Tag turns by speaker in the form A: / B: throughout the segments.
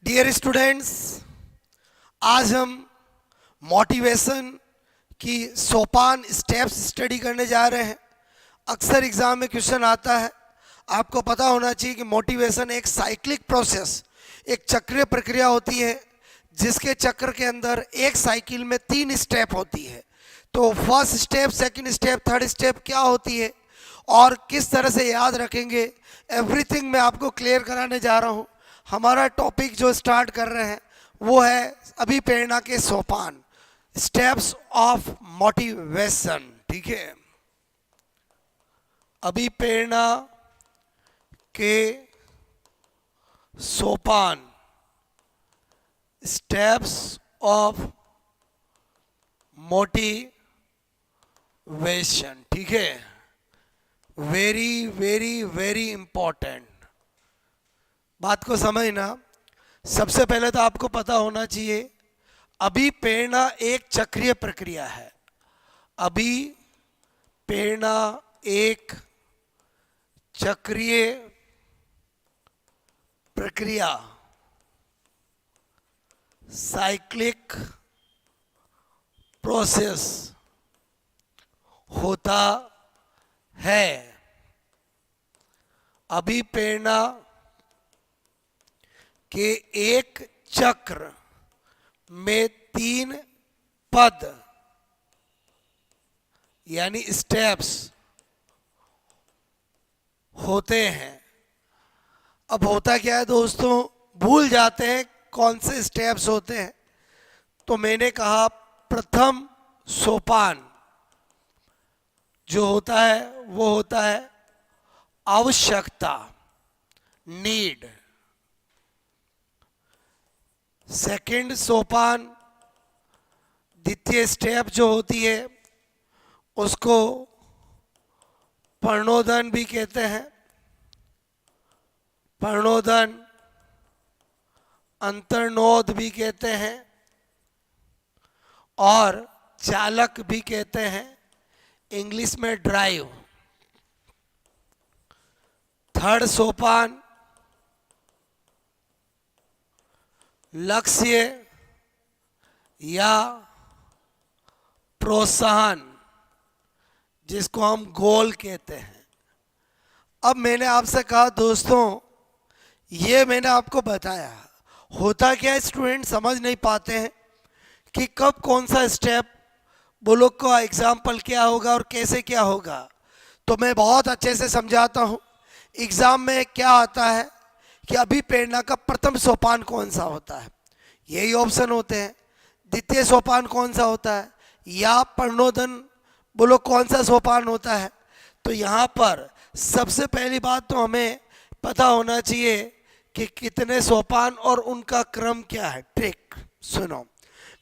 A: Dear students, आज हम motivation की सोपान स्टेप्स स्टडी करने जा रहे हैं। अक्सर एग्जाम में क्वेश्चन आता है, आपको पता होना चाहिए कि मोटिवेशन एक साइक्लिक प्रोसेस, एक चक्रीय प्रक्रिया होती है जिसके चक्र के अंदर एक साइकिल में 3 स्टेप होती है। तो first step, second step, third step क्या होती है और किस तरह से याद रखेंगे, एवरीथिंग मैं आपको क्लियर कराने जा रहा हूँ। हमारा टॉपिक जो स्टार्ट कर रहे हैं वो है अभिप्रेरणा के सोपान, स्टेप्स ऑफ मोटिवेशन। ठीक है, अभिप्रेरणा के सोपान, स्टेप्स ऑफ मोटिवेशन। ठीक है, वेरी वेरी वेरी इंपॉर्टेंट बात को समझना। सबसे पहले तो आपको पता होना चाहिए अभिप्रेरणा एक चक्रीय प्रक्रिया है। अभिप्रेरणा एक चक्रीय प्रक्रिया, साइक्लिक प्रोसेस होता है। अभिप्रेरणा के एक चक्र में 3 पद यानी स्टेप्स होते हैं। अब होता क्या है दोस्तों, भूल जाते हैं कौन से स्टेप्स होते हैं। तो मैंने कहा प्रथम सोपान जो होता है वो होता है आवश्यकता, नीड। सेकंड सोपान, द्वितीय स्टेप जो होती है उसको प्रणोदन भी कहते हैं। प्रणोदन, अंतर्नोद भी कहते हैं और चालक भी कहते हैं, इंग्लिश में ड्राइव। थर्ड सोपान, लक्ष्य या प्रोत्साहन, जिसको हम गोल कहते हैं। अब मैंने आपसे कहा दोस्तों, ये मैंने आपको बताया, होता क्या है स्टूडेंट समझ नहीं पाते हैं कि कब कौन सा स्टेप, बोलो का एग्जाम्पल क्या होगा और कैसे क्या होगा। तो मैं बहुत अच्छे से समझाता हूँ। एग्जाम में क्या आता है कि अभिप्रेरणा का प्रथम सोपान कौन सा होता है, यही ऑप्शन होते हैं। द्वितीय सोपान कौन सा होता है, या प्रणोदन, बोलो कौन सा सोपान होता है। तो यहाँ पर सबसे पहली बात तो हमें पता होना चाहिए कि कितने सोपान और उनका क्रम क्या है। ट्रिक सुनो,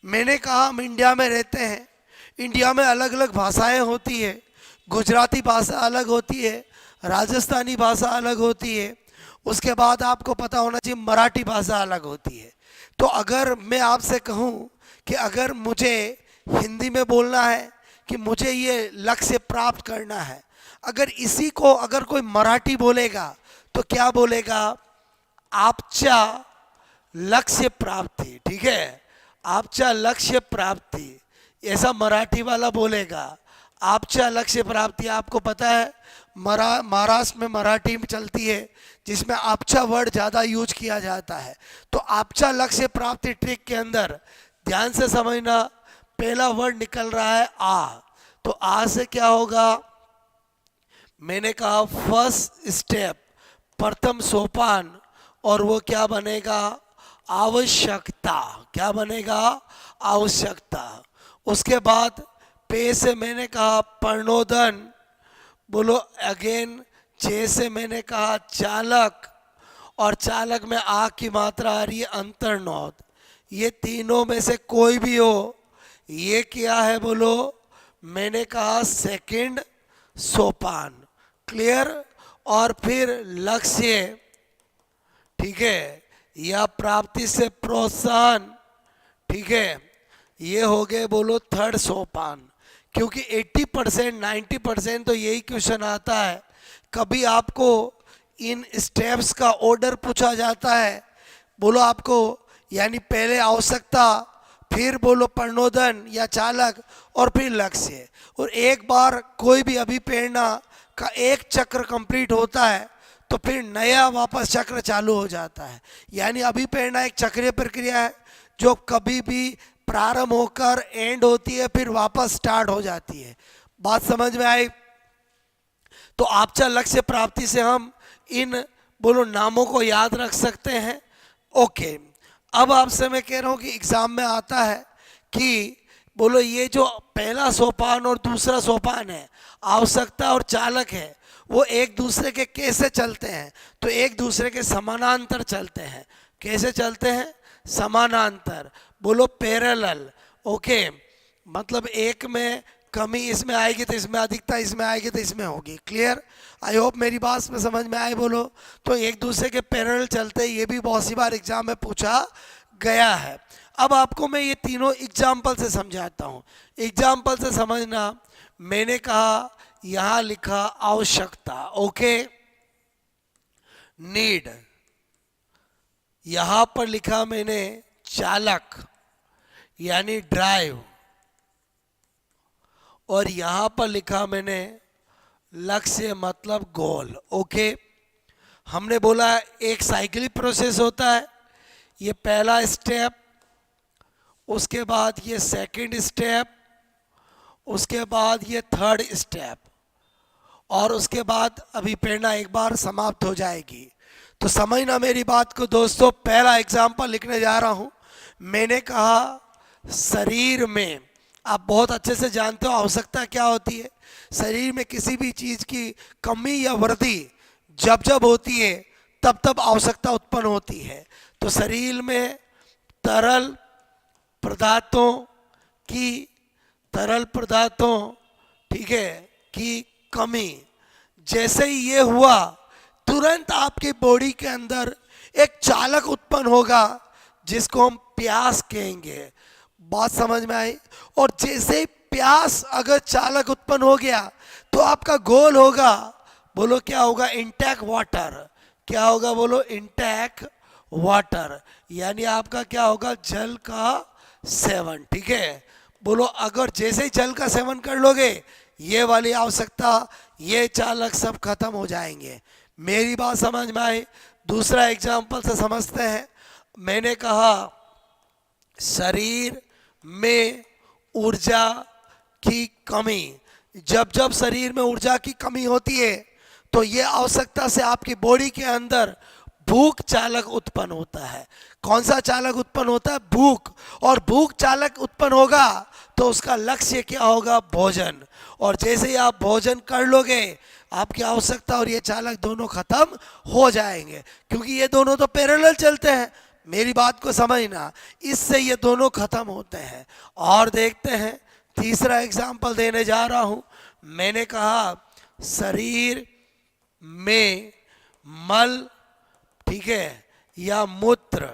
A: मैंने कहा हम इंडिया में रहते हैं, इंडिया में अलग अलग भाषाएं होती है। गुजराती भाषा अलग होती है, राजस्थानी भाषा अलग होती है, उसके बाद आपको पता होना चाहिए मराठी भाषा अलग होती है। तो अगर मैं आपसे कहूं कि अगर मुझे हिंदी में बोलना है कि मुझे ये लक्ष्य प्राप्त करना है, अगर इसी को अगर कोई मराठी बोलेगा तो क्या बोलेगा, आपचा लक्ष्य प्राप्ति। ठीक है, आपचा लक्ष्य प्राप्ति, ऐसा मराठी वाला बोलेगा। आपचा लक्ष्य प्राप्ति, आपको पता है महाराष्ट्र में मराठी में चलती है जिसमें आपचा वर्ड ज़्यादा यूज किया जाता है। तो आपचा लक्ष्य प्राप्ति ट्रिक के अंदर ध्यान से समझना, पहला वर्ड निकल रहा है आ। तो आ से क्या होगा, मैंने कहा फर्स्ट स्टेप, प्रथम सोपान, और वो क्या बनेगा, आवश्यकता। क्या बनेगा, आवश्यकता। उसके बाद पे से मैंने कहा प्रणोदन, बोलो अगेन। चे से मैंने कहा चालक, और चालक में आ की मात्रा आ रही है अंतर्नोद। ये तीनों में से कोई भी हो, ये क्या है बोलो, मैंने कहा सेकंड सोपान। क्लियर। और फिर लक्ष्य, ठीक है, या प्राप्ति से प्रोत्साहन, ठीक है, ये हो गए बोलो थर्ड सोपान। क्योंकि 80% 90% तो यही क्वेश्चन आता है। कभी आपको इन स्टेप्स का ऑर्डर पूछा जाता है, बोलो आपको, यानी पहले आवश्यकता, फिर बोलो प्रणोदन या चालक, और फिर लक्ष्य। और एक बार कोई भी अभिप्रेरणा का एक चक्र कंप्लीट होता है तो फिर नया वापस चक्र चालू हो जाता है। यानी अभिप्रेरणा एक चक्रीय प्रक्रिया है जो कभी भी प्रारंभ होकर एंड होती है, फिर वापस स्टार्ट हो जाती है। बात समझ में आई? तो आपचा लक्ष्य प्राप्ति से हम इन बोलो नामों को याद रख सकते हैं। ओके, अब आपसे मैं कह रहा हूं कि एग्जाम में आता है कि बोलो ये जो पहला सोपान और दूसरा सोपान है, आवश्यकता और चालक है, वो एक दूसरे के कैसे चलते हैं? तो एक दूसरे के समानांतर चलते हैं। कैसे चलते हैं? समानांतर, बोलो पैरेलल। ओके, मतलब एक में कमी इसमें आएगी तो इसमें अधिकता, इसमें आएगी तो इसमें होगी। क्लियर? आई होप मेरी बात में समझ में आए। बोलो, तो एक दूसरे के पैरेलल चलते, ये भी बहुत सी बार एग्जाम में पूछा गया है। अब आपको मैं ये तीनों एग्जाम्पल से समझाता हूँ। एग्जाम्पल से समझना, मैंने कहा यहां लिखा आवश्यकता, ओके, नीड। यहां पर लिखा मैंने चालक यानी ड्राइव, और यहां पर लिखा मैंने लक्ष्य मतलब गोल। ओके, हमने बोला एक साइक्लिक प्रोसेस होता है, ये पहला स्टेप, उसके बाद ये सेकंड स्टेप, उसके बाद ये थर्ड स्टेप, और उसके बाद अभिप्रेरणा एक बार समाप्त हो जाएगी। तो समझना मेरी बात को दोस्तों। पहला एग्जाम्पल लिखने जा रहा हूं। मैंने कहा शरीर में, आप बहुत अच्छे से जानते हो आवश्यकता क्या होती है। शरीर में किसी भी चीज की कमी या वृद्धि जब जब होती है तब तब आवश्यकता उत्पन्न होती है। तो शरीर में तरल पदार्थों ठीक है की कमी, जैसे ही ये हुआ तुरंत आपकी बॉडी के अंदर एक चालक उत्पन्न होगा जिसको हम प्यास कहेंगे। बात समझ में आई? और जैसे ही प्यास अगर चालक उत्पन्न हो गया तो आपका गोल होगा, बोलो क्या होगा? Intake water. क्या होगा? बोलो इंटेक वाटर, यानी आपका क्या होगा? जल का सेवन। ठीक है, बोलो अगर जैसे ही जल का सेवन कर लोगे, ये वाली आवश्यकता, ये चालक सब खत्म हो जाएंगे। मेरी बात समझ में आई? दूसरा एग्जाम्पल से समझते हैं। मैंने कहा शरीर में ऊर्जा की कमी, जब जब शरीर में ऊर्जा की कमी होती है तो ये आवश्यकता से आपकी बॉडी के अंदर भूख चालक उत्पन्न होता है। कौन सा चालक उत्पन्न होता है? भूख। और भूख चालक उत्पन्न होगा तो उसका लक्ष्य क्या होगा? भोजन। और जैसे ही आप भोजन कर लोगे, आपकी आवश्यकता और ये चालक दोनों खत्म हो जाएंगे, क्योंकि ये दोनों तो पैरेलल चलते हैं। मेरी बात को समझना, इससे ये दोनों खत्म होते हैं। और देखते हैं, तीसरा एग्जाम्पल देने जा रहा हूं। मैंने कहा शरीर में मल, ठीक है, या मूत्र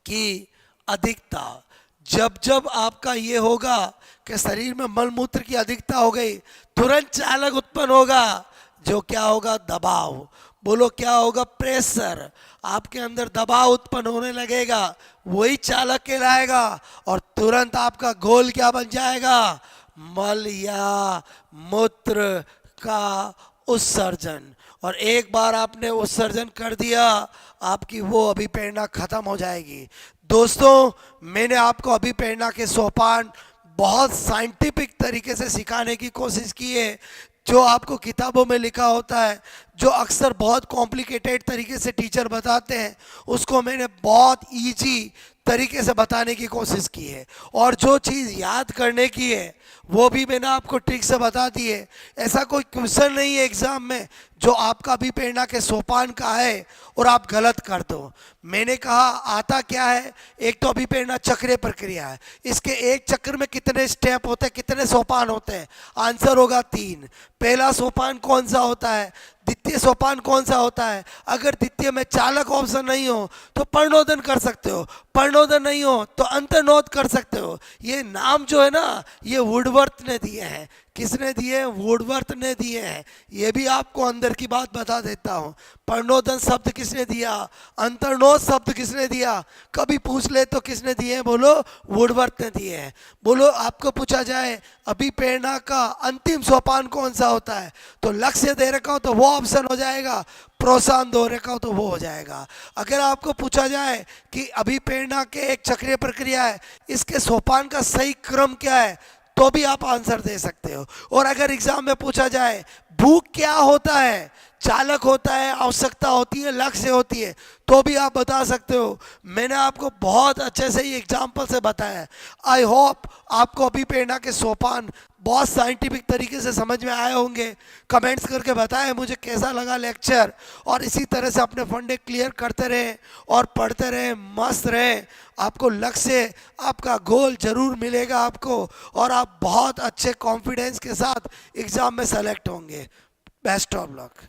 A: की अधिकता, जब जब आपका ये होगा कि शरीर में मल मूत्र की अधिकता हो गई, तुरंत चालक उत्पन्न होगा जो क्या होगा? दबाव। बोलो क्या होगा? प्रेशर। आपके अंदर दबाव उत्पन्न होने लगेगा, वही चालक कहलाएगा, और तुरंत आपका गोल क्या बन जाएगा? मल या मूत्र का उत्सर्जन। और एक बार आपने उत्सर्जन कर दिया, आपकी वो अभिप्रेरणा खत्म हो जाएगी। दोस्तों, मैंने आपको अभिप्रेरणा के सोपान बहुत साइंटिफिक तरीके से सिखाने की कोशिश की है। जो आपको किताबों में लिखा होता है, जो अक्सर बहुत कॉम्प्लिकेटेड तरीके से टीचर बताते हैं, उसको मैंने बहुत इजी तरीके से बताने की कोशिश की है। और जो चीज़ याद करने की है वो भी मैंने आपको ट्रिक से बता दी है। ऐसा कोई क्वेश्चन नहीं है एग्जाम में जो आपका अभिप्रेरणा के सोपान का है और आप गलत कर दो। मैंने कहा आता क्या है? एक तो अभिप्रेरणा चक्रीय प्रक्रिया है। इसके एक चक्र में कितने स्टेप होते हैं, कितने सोपान होते हैं? आंसर होगा 3। पहला सोपान कौन सा होता है? द्वितीय सोपान कौन सा होता है? अगर द्वितीय में चालक ऑप्शन नहीं हो तो प्रणोदन कर सकते हो, प्रणोदन नहीं हो तो अंतर्नोद कर सकते हो। ये नाम जो है ना, ये वुडवर्थ ने दिए हैं। किसने दिए? वुडवर्थ ने दिए हैं। ये भी आपको अंदर की बात बता देता हूँ। प्रणोदन शब्द किसने दिया? अंतर्नोद शब्द किसने दिया? कभी पूछ ले तो किसने दिए हैं? बोलो, वुडवर्थ ने दिए हैं। बोलो, आपको पूछा जाए अभिप्रेरणा का अंतिम सोपान कौन सा होता है, तो लक्ष्य दे रखा हो तो वो ऑप्शन हो जाएगा, प्रोत्साहन दे रखा हो तो वो हो जाएगा। अगर आपको पूछा जाए कि अभिप्रेरणा के एक चक्रीय प्रक्रिया है, इसके सोपान का सही क्रम क्या है, तो भी आप आंसर दे सकते हो। और अगर एग्जाम में पूछा जाए भूख क्या होता है, चालक होता है, आवश्यकता होती है, लक्ष्य होती है, तो भी आप बता सकते हो। मैंने आपको बहुत अच्छे से ही एग्जाम्पल से बताया है। आई होप आपको अभिप्रेरणा के सोपान बहुत साइंटिफिक तरीके से समझ में आए होंगे। कमेंट्स करके बताएं मुझे कैसा लगा लेक्चर, और इसी तरह से अपने फंडे क्लियर करते रहें और पढ़ते रहें, मस्त रहें। आपको लक्ष्य, आपका गोल जरूर मिलेगा आपको, और आप बहुत अच्छे कॉन्फिडेंस के साथ एग्ज़ाम में सेलेक्ट होंगे। Best of luck.